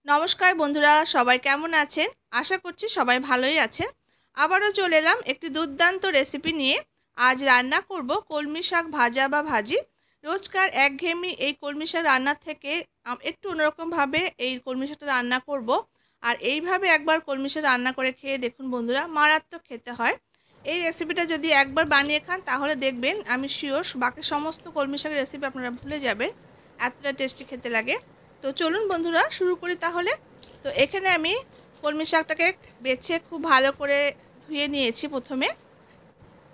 নমস্কার বন্ধুরা, সবাই কেমন আছেন? আশা করছি সবাই ভালোই আছেন। আবারও চলে এলাম একটি দুর্দান্ত রেসিপি নিয়ে। আজ রান্না করব কলমি শাক ভাজা বা ভাজি। রোজকার একঘেয়েমি এই কলমি শাক রান্নার থেকে একটু অন্যরকমভাবে এই কলমি শাকটা রান্না করব। আর এইভাবে একবার কলমি শাক রান্না করে খেয়ে দেখুন বন্ধুরা, মারাত্মক খেতে হয়। এই রেসিপিটা যদি একবার বানিয়ে খান তাহলে দেখবেন, আমি শিওর বাকি সমস্ত কলমি শাকের রেসিপি আপনারা ভুলে যাবেন, এতটা টেস্টি খেতে লাগে। তো চলুন বন্ধুরা শুরু করি তাহলে। তো এখানে আমি কলমি শাকটাকে বেছে খুব ভালো করে ধুয়ে নিয়েছি প্রথমে।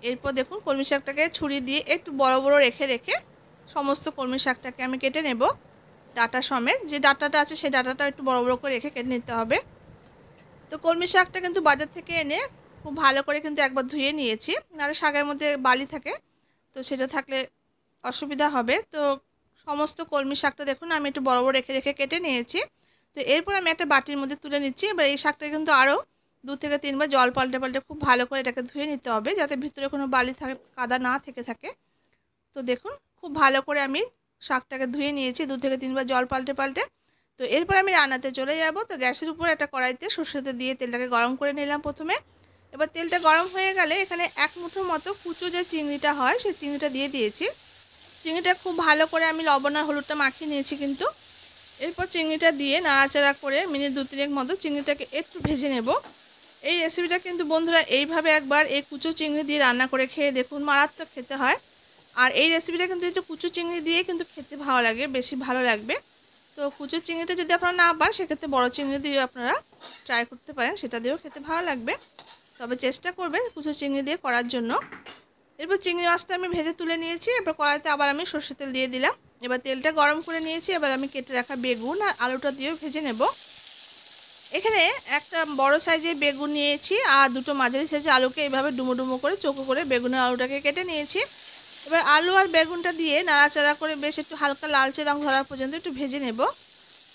এরপর দেখুন কলমি শাকটাকে ছুরি দিয়ে একটু বড় বড় রেখে রেখে সমস্ত কলমি শাকটাকে আমি কেটে নেব। ডাটা সমেত যে ডাটাটা আছে সেই ডাটাটা একটু বড় বড় করে রেখে কেটে নিতে হবে। তো কলমি শাকটা কিন্তু বাজার থেকে এনে খুব ভালো করে কিন্তু একবার ধুয়ে নিয়েছি, নাহলে শাকের মধ্যে বালি থাকে, তো সেটা থাকলে অসুবিধা হবে। তো সমস্ত কলমি শাকটা দেখুন আমি একটু বড় বড় রেখে রেখে কেটে নিয়েছি। তো এরপর আমি একটা বাটির মধ্যে তুলে নিচ্ছি। এবার এই শাকটা কিন্তু আরও 2 থেকে 3 বার জল পাল্টে পাল্টে খুব ভালো করে এটাকে ধুয়ে নিতে হবে, যাতে ভিতরে কোনো বালি থাকে কাদা না থেকে থাকে। তো দেখুন খুব ভালো করে আমি শাকটাকে ধুয়ে নিয়েছি 2 থেকে 3 বার জল পাল্টে পাল্টে। তো এরপর আমি রান্নাতে চলে যাব। তো গ্যাসের উপর একটা কড়াইতে সরষের তেল দিয়ে তেলটাকে গরম করে নিলাম প্রথমে। এবার তেলটা গরম হয়ে গেলে এখানে 1 মুঠো মতো কুচো যে চিংড়িটা হয় সেই চিংড়িটা দিয়ে দিয়েছি। চিংড়িটা খুব ভালো করে আমি লবণ আর হলুদটা মাখিয়ে নিয়েছি কিন্তু। এরপর চিংড়িটা দিয়ে নাড়াচাড়া করে মিনিট 2-3 মতো চিংড়িটাকে একটু ভেজে নেব। এই রেসিপিটা কিন্তু বন্ধুরা এইভাবে একবার এই কুচো চিংড়ি দিয়ে রান্না করে খেয়ে দেখুন, মারাত্মক খেতে হয়। আর এই রেসিপিটা কিন্তু একটু কুচো চিংড়ি দিয়ে কিন্তু খেতে ভালো লাগে, বেশি ভালো লাগবে। তো কুচো চিংড়িটা যদি আপনারা না পান সেক্ষেত্রে বড় চিংড়ি দিয়ে আপনারা ট্রাই করতে পারেন, সেটা দিয়েও খেতে ভালো লাগবে। তবে চেষ্টা করবেন কুচো চিংড়ি দিয়ে করার জন্য। এরপর চিংড়ি মাছটা আমি ভেজে তুলে নিয়েছি। এরপর কড়াইতে আবার আমি সরষের তেল দিয়ে দিলাম। এবার তেলটা গরম করে নিয়েছি। এবার আমি কেটে রাখা বেগুন আর আলুটা দিয়েও ভেজে নেব। এখানে একটা বড় সাইজের বেগুন নিয়েছি আর দুটো মাঝারি সাইজের আলুকে এইভাবে ডুমো ডুমো করে চৌকো করে বেগুনের আলুটাকে কেটে নিয়েছি। এবার আলু আর বেগুনটা দিয়ে নাড়াচাড়া করে বেশ একটু হালকা লালচে রং ধরা পর্যন্ত একটু ভেজে নেব।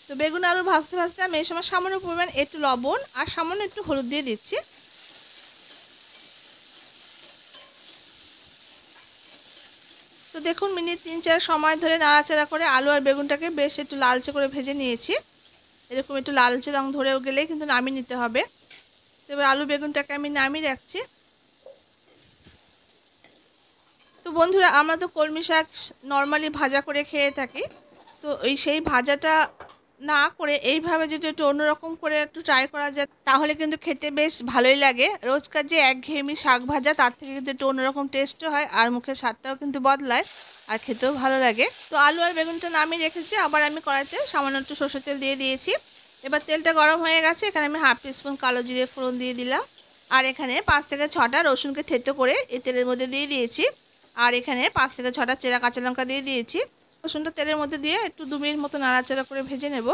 তো বেগুন আলু ভাজতে ভাজতে আমি এই সময় সামান্য পরিমাণ একটু লবণ আর সামান্য একটু হলুদ দিয়ে দিচ্ছি। তো দেখুন মিনিট 3-4 সময় ধরে নাড়াচাড়া করে আলু আর বেগুনটাকে বেশ একটু লালচে করে ভেজে নিয়েছি। এরকম একটু লালচে রং ধরে গেলেই কিন্তু নামিয়ে নিতে হবে। তো এবার আলু বেগুনটাকে আমি নামিয়ে রাখছি। তো বন্ধুরা আমরা তো কলমি শাক নর্মালি ভাজা করে খেয়ে থাকি। তো সেই ভাজাটা না করে এইভাবে যদি একটু অন্যরকম করে একটু ট্রাই করা যায় তাহলে কিন্তু খেতে বেশ ভালোই লাগে। রোজকার যে একঘেয়েমি শাক ভাজা তার থেকে কিন্তু একটু অন্যরকম টেস্টও হয়, আর মুখের স্বাদটাও কিন্তু বদলায়, আর খেতেও ভালো লাগে। তো আলু আর বেগুনটা নামিয়ে রেখেছি। আবার আমি কড়াইতে সামান্য একটু সরষের তেল দিয়ে দিয়েছি। এবার তেলটা গরম হয়ে গেছে। এখানে আমি হাফ টিস্পুন কালো জিরে ফোড়ন দিয়ে দিলাম। আর এখানে 5 থেকে 6টা রসুনকে থেতো করে এই তেলের মধ্যে দিয়ে দিয়েছি। আর এখানে 5 থেকে 6টা চেরা কাঁচা লঙ্কা দিয়ে দিয়েছি। রসুনটা তেলের মধ্যে দিয়ে একটু 2 মিনিট মতো নাড়াচাড়া করে ভেজে নেব।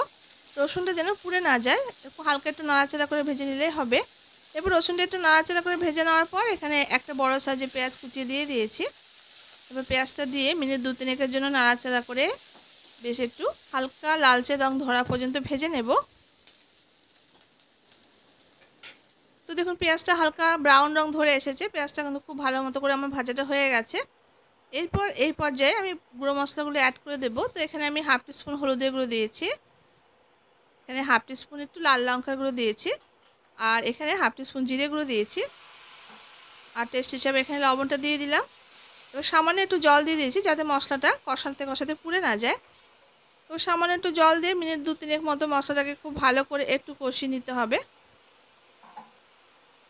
রসুনটা যেন পুড়ে না যায়, একটু হালকা একটু নাড়াচাড়া করে ভেজে নিলেই হবে। এরপর রসুনটা একটু নাড়াচাড়া করে ভেজে নেওয়ার পর এখানে একটা বড় সাইজের পেঁয়াজ কুচিয়ে দিয়ে দিয়েছি। এবার পেঁয়াজটা দিয়ে মিনিট 2-3 জন্য নাড়াচাড়া করে বেশ একটু হালকা লালচে রং ধরা পর্যন্ত ভেজে নেব। তো দেখুন পেঁয়াজটা হালকা ব্রাউন রং ধরে এসেছে, পেঁয়াজটা কিন্তু খুব ভালো মতো করে আমার ভাজাটা হয়ে গেছে। এরপর এই পর্যায়ে আমি গুঁড়ো মশলাগুলো অ্যাড করে দেব। তো এখানে আমি হাফ টিস্পুন হলুদের গুঁড়ো দিয়েছি, এখানে হাফ টিস্পুন একটু লাল লঙ্কার গুঁড়ো দিয়েছি, আর এখানে হাফ টিস্পুন জিরে গুঁড়ো দিয়েছি, আর টেস্ট হিসাবে এখানে লবণটা দিয়ে দিলাম। এবার সামান্য একটু জল দিয়ে দিয়েছি যাতে মশলাটা কষাতে কষাতে পুড়ে না যায়। তো সামান্য একটু জল দিয়ে মিনিট 2-3 মতো মশলাটাকে খুব ভালো করে একটু কষিয়ে নিতে হবে।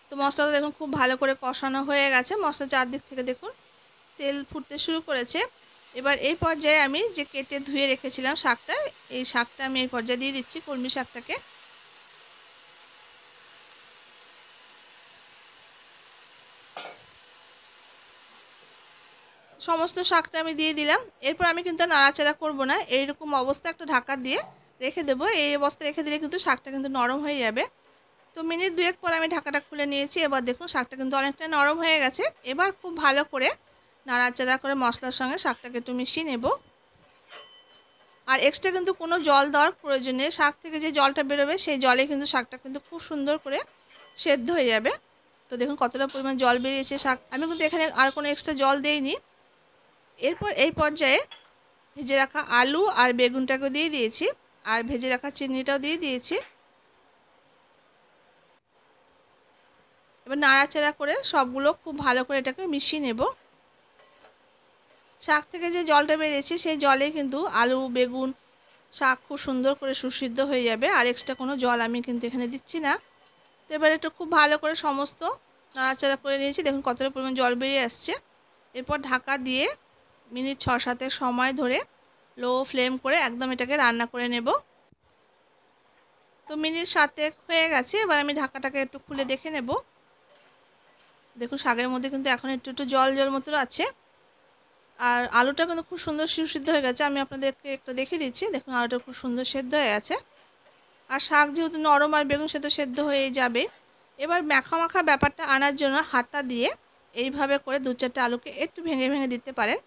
তো মশলাটা দেখুন খুব ভালো করে কষানো হয়ে গেছে। মশলা চারদিক থেকে দেখুন তেল ফুটতে শুরু করেছে। এবার এই পর্যায়ে আমি যে কেটে ধুয়ে রেখেছিলাম শাকটা, এই শাকটা আমি এই পর্যায়ে দিয়ে দিচ্ছি, কলমি শাকটাকে। সমস্ত শাকটা আমি দিয়ে দিলাম। এরপর আমি কিন্তু নাড়াচাড়া করব না, এইরকম অবস্থা একটা ঢাকা দিয়ে রেখে দেবো। এই অবস্থা রেখে দিলে কিন্তু শাকটা কিন্তু নরম হয়ে যাবে। তো মিনিট 2 পর আমি ঢাকাটা খুলে নিয়েছি। এবার দেখুন শাকটা কিন্তু অনেকটা নরম হয়ে গেছে। এবার খুব ভালো করে নাড়াচাড়া করে মশলার সঙ্গে শাকটাকে একটু মিশিয়ে নেব। আর এক্সট্রা কিন্তু কোনো জল দেওয়ার প্রয়োজন নেই, শাক থেকে যে জলটা বেরোবে সেই জলে কিন্তু শাকটা কিন্তু খুব সুন্দর করে সেদ্ধ হয়ে যাবে। তো দেখুন কতটা পরিমাণ জল বেরিয়েছে শাক, আমি কিন্তু এখানে আর কোনো এক্সট্রা জল দেইনি। এরপর এই পর্যায়ে ভেজে রাখা আলু আর বেগুনটাকে দিয়ে দিয়েছি। আর ভেজে রাখা চিংড়িটাও দিয়ে দিয়েছি। এবার নাড়াচাড়া করে সবগুলো খুব ভালো করে এটাকে মিশিয়ে নেব। শাক থেকে যে জলটা বেরিয়েছে সেই জলে কিন্তু আলু বেগুন শাক খুব সুন্দর করে সুসিদ্ধ হয়ে যাবে, আর এক্সট্রা কোনো জল আমি কিন্তু এখানে দিচ্ছি না। তো এবার একটু খুব ভালো করে সমস্ত নাড়াচাড়া করে নিয়েছি, দেখুন কতটা পরিমাণ জল বেরিয়ে আসছে। এরপর ঢাকা দিয়ে মিনিট 6-7 সময় ধরে লো ফ্লেম করে একদম এটাকে রান্না করে নেব। তো মিনিট 7 হয়ে গেছে, এবার আমি ঢাকাটাকে একটু খুলে দেখে নেব। দেখুন শাকের মধ্যে কিন্তু এখন একটু একটু জল জল মতো আছে, আর আলুটা কিন্তু খুব সুন্দর সুসিদ্ধ হয়ে গেছে। আমি আপনাদেরকে একটা দেখে দিচ্ছি, দেখুন আলুটা খুব সুন্দর সেদ্ধ হয়ে গেছে, আর শাক যেহেতু নরম আর বেগুন সে তো সেদ্ধ হয়ে যাবে। এবার মাখা মাখা ব্যাপারটা আনার জন্য হাতা দিয়ে এইভাবে করে 2-4টা আলুকে একটু ভেঙে ভেঙে দিতে পারেন।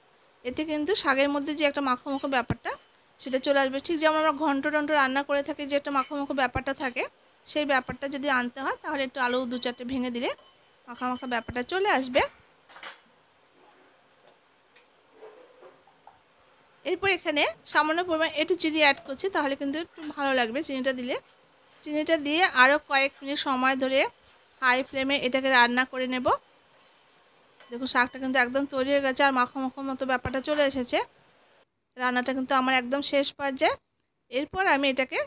এতে কিন্তু শাকের মধ্যে যে একটা মাখো মাখো ব্যাপারটা সেটা চলে আসবে। ঠিক যেমন আমরা ঘন্ট টন্ট রান্না করে থাকি যে একটা মাখো মাখো ব্যাপারটা থাকে, সেই ব্যাপারটা যদি আনতে হয় তাহলে একটু আলু 2-4টে ভেঙে দিলে মাখা মাখা ব্যাপারটা চলে আসবে। এরপর এখানে সামান্য পরিমাণ একটু চিনি অ্যাড করছি, তাহলে কিন্তু একটু ভালো লাগবে চিনিটা দিলে। চিনিটা দিয়ে আরও কয়েক মিনিট সময় ধরে হাই ফ্লেমে এটাকে রান্না করে নেব। দেখুন শাকটা কিন্তু একদম তৈরি হয়ে গেছে, আর মাখো মাখো মতো ব্যাপারটা চলে এসেছে। রান্নাটা কিন্তু আমার একদম শেষ পর্যায়ে। এরপর আমি এটাকে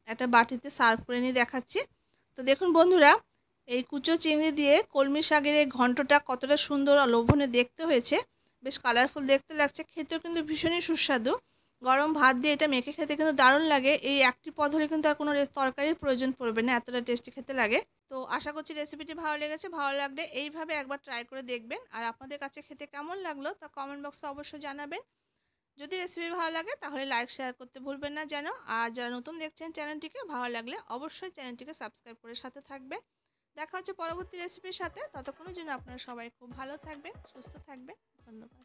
একটা বাটিতে সার্ভ করে নিয়ে দেখাচ্ছি। তো দেখুন বন্ধুরা, এই কুচো চিংড়ি দিয়ে কলমি শাকের এই ঘন্টটা কতটা সুন্দর আর লোভনীয় দেখতে হয়েছে, বেশ কালারফুল দেখতে লাগছে, খেতেও কিন্তু ভীষণই সুস্বাদু। গরম ভাত দিয়ে এটা মেখে খেতে কিন্তু দারুণ লাগে। এই একটি পদ হলে কিন্তু আর কোনো তরকারির প্রয়োজন পড়বে না, এতটা টেস্টি খেতে লাগে। তো আশা করছি রেসিপিটি ভালো লেগেছে। ভালো লাগলে এইভাবে একবার ট্রাই করে দেখবেন, আর আপনাদের কাছে খেতে কেমন লাগলো তা কমেন্ট বক্সে অবশ্যই জানাবেন। যদি রেসিপি ভালো লাগে তাহলে লাইক শেয়ার করতে ভুলবেন না যেন। আর যারা নতুন দেখছেন চ্যানেলটিকে, ভালো লাগলে অবশ্যই চ্যানেলটিকে সাবস্ক্রাইব করে সাথে থাকবেন। দেখা হচ্ছে পরবর্তী রেসিপির সাথে, ততক্ষণের জন্য আপনারা সবাই খুব ভালো থাকবেন, সুস্থ থাকবেন। ধন্যবাদ।